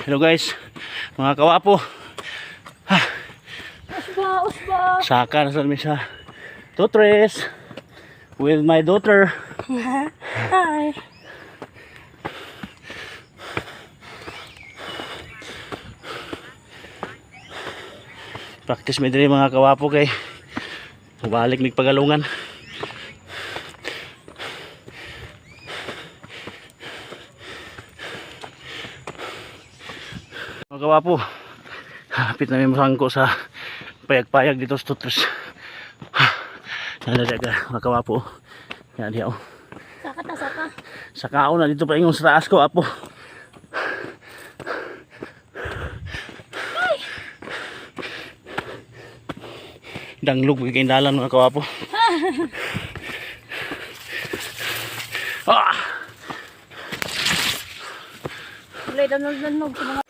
Hello guys, mga kawapo. Usba. Saka na sa misa. Tutres with my daughter. Hi. Practice may diri mga kawapo kay balik mig pagalungan. Mga kawapo, hapit na may masangko sa payag-payag dito sa Tutres. Naladaga mga kawapo. Yan diya o. Saka ta saka. Sakao na dito pa ingon sa taas ko apo. Danglog kay dalan mga kawapo. Ah! Ulay danog sa mga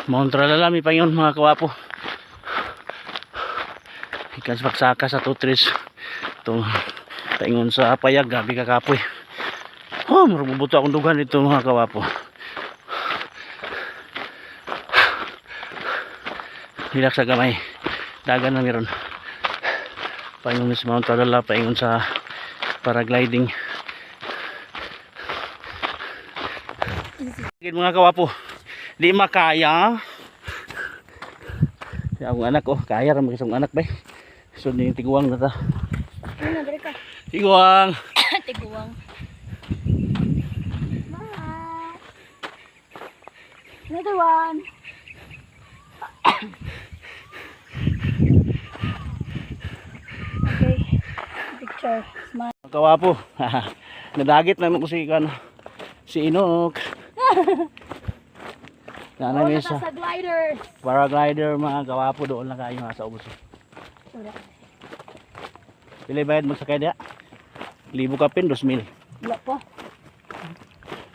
Mount Tralalami pa yun mga kawapo. Ikan sa pagsaka sa Tutres. Ito paingon sa payag gabi kakapoy. Oh, marububuto akong dugan dito mga kawapo. Hilak sa gamay. Dagan na meron. Paingon sa Mount Tralala, paingon sa paragliding. Mga kawapo, di makaya. Si akong anak oh, kaya ra mag-isang anak ba. So ni tiguang na ta. ano diri ka? Tiguang. Tiguang. Bye. Another one. Okay. Picture. Smile. Mga kawapo. Nadagit na mo si kan si Inok. Sana ni sa Sa glider. paraglider mga kawapo doon lang kayo sa ubos. Wala. Pili bayad magsakay dia? 1,000 kapin 2,000. Wala pa.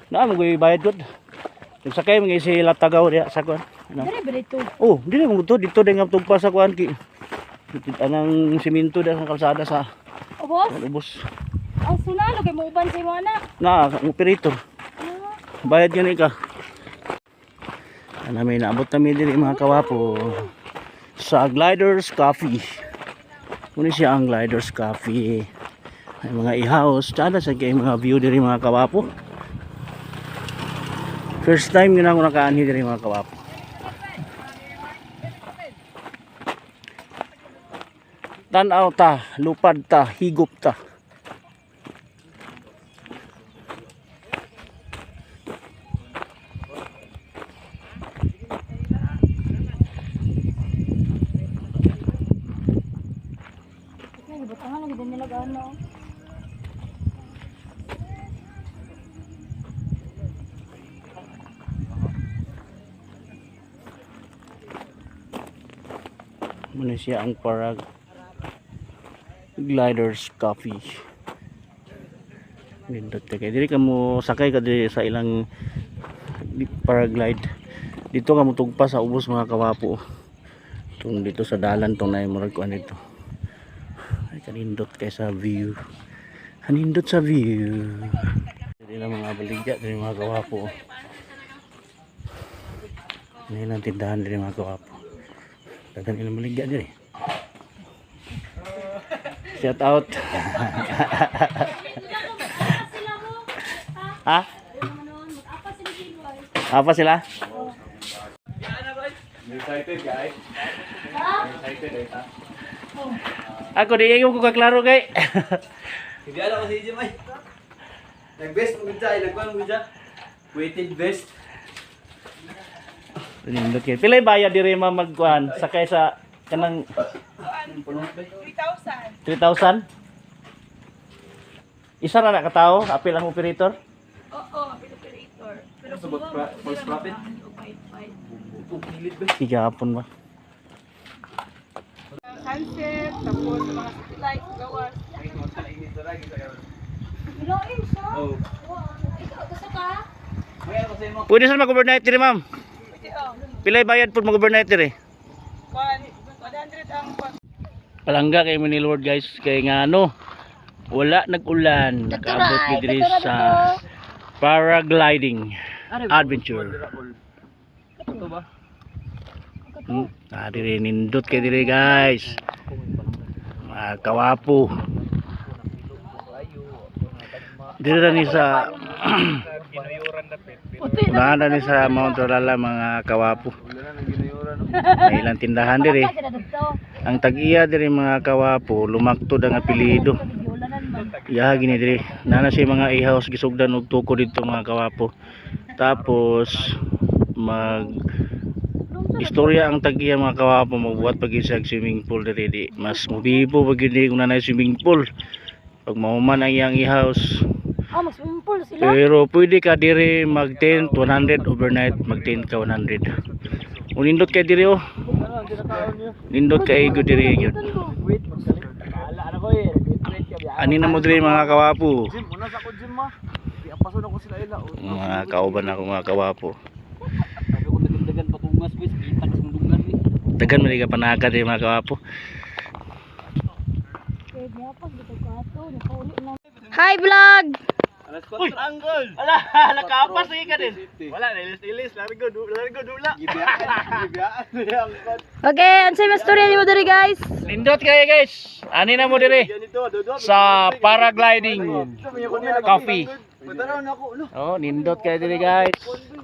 Na magay bayad gud. Nagsakay mga si Latagaw dia sa kuan. Ano? Diri to. Oh, dili mo to dito ding tugpa sa kuan ki. Anang simento da sa kalsada sa O boss, ubos. ang sunalo kay mo uban sa imo anak. Na, ang operator. Bayad gani ka. Ano may naabot namin diri mga kawapo sa Gliders Coffee. Muna siya ang Gliders Coffee. Ay mga i-house. Tsada sa kay mga view diri mga kawapo. First time nga ako nakaanhi diri mga kawapo. Tanaw ta, lupad ta, higop ta. Ay, butangan lagi din nila gano. Muna siya ang parag Gliders Coffee. Nindot kay diri kamo sakay ka diri sa ilang paraglide. Dito ka mo tugpa sa ubos mga kawapo. Tung dito sa dalan tong nay murag kuan dito. Ay kanindot kay sa view. Kanindot sa view. Diri lang mga baligya diri mga kawapo. Ini lang tindahan diri mga kawapo. Dagan ilang baligya diri. Shout out. Ha? Apa sila? Excited guys. Excited eh. Ako di yung ko kaklaro kay. Hindi ala ko si Jim ay. Nag-best mo gudya, nagkuhan mo gudya. Weighted best. Nindot kay. Pilay bayad diri ma magkuan sakay sa kanang 3,000. Isa ra na katao, apil ang operator. Oo, operator. Pero False profit. Pilit ba? Igapon ba? Sunset, tapos mga city lights, gawas. Biloin siya. Oh. Ikaw, gusto ka? May ano sa mo? Pwede sa mag-overnight diri ma'am. Pwede oh. Pilay bayad pud mag-overnight diri. 100 ang Palangga kay ni Lord guys kay nga ano wala nag-ulan nakaabot gid diri sa paragliding adventure. Ito ba? Diri nindot kay diri guys. Mga kawapo. Diri ra ni sa unahan na ni sa Mount Rolala mga kawapo. May ilang tindahan diri. Ang tag-iya diri mga kawapo, lumaktod ang apelyido. Iya gini diri. Nana si mga ihaws gisugdan og tuko dito mga kawapo. Tapos mag istorya ang tag-iya mga kawapo, magbuhat pag sa swimming pool diri di. Mas mobibo pag diri kung nanay swimming pool. Pag mahuman ang iyang ihaws. Mag-swimming pool sila. Pero pwede ka diri mag 10 to 100 overnight, mag 10 ka 100. Unindot kay diri oh. Nindot kay go diri gyud. Ani na mo diri mga kawapo. Jim, una sa ko Jim ma. Di apason ako sila ila. Mga kauban ako mga kawapo. Sabi ko nagdagan patungas wis kita sa mundungan ni. Dagan man ka panaka diri mga kawapo. Hi vlog! Alas 4 anggol. Ala, nakapas lagi ka din. Wala na ilis, largo dula. Gibiyaan. Okay, ansay mas storya nimo diri guys. Nindot kayo guys. Ani na mo diri sa paragliding coffee. Pataraw na ako no. Oh, nindot kayo diri guys.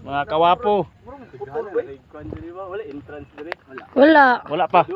Mga kawapo. Wala entrance dire. Wala. Wala pa.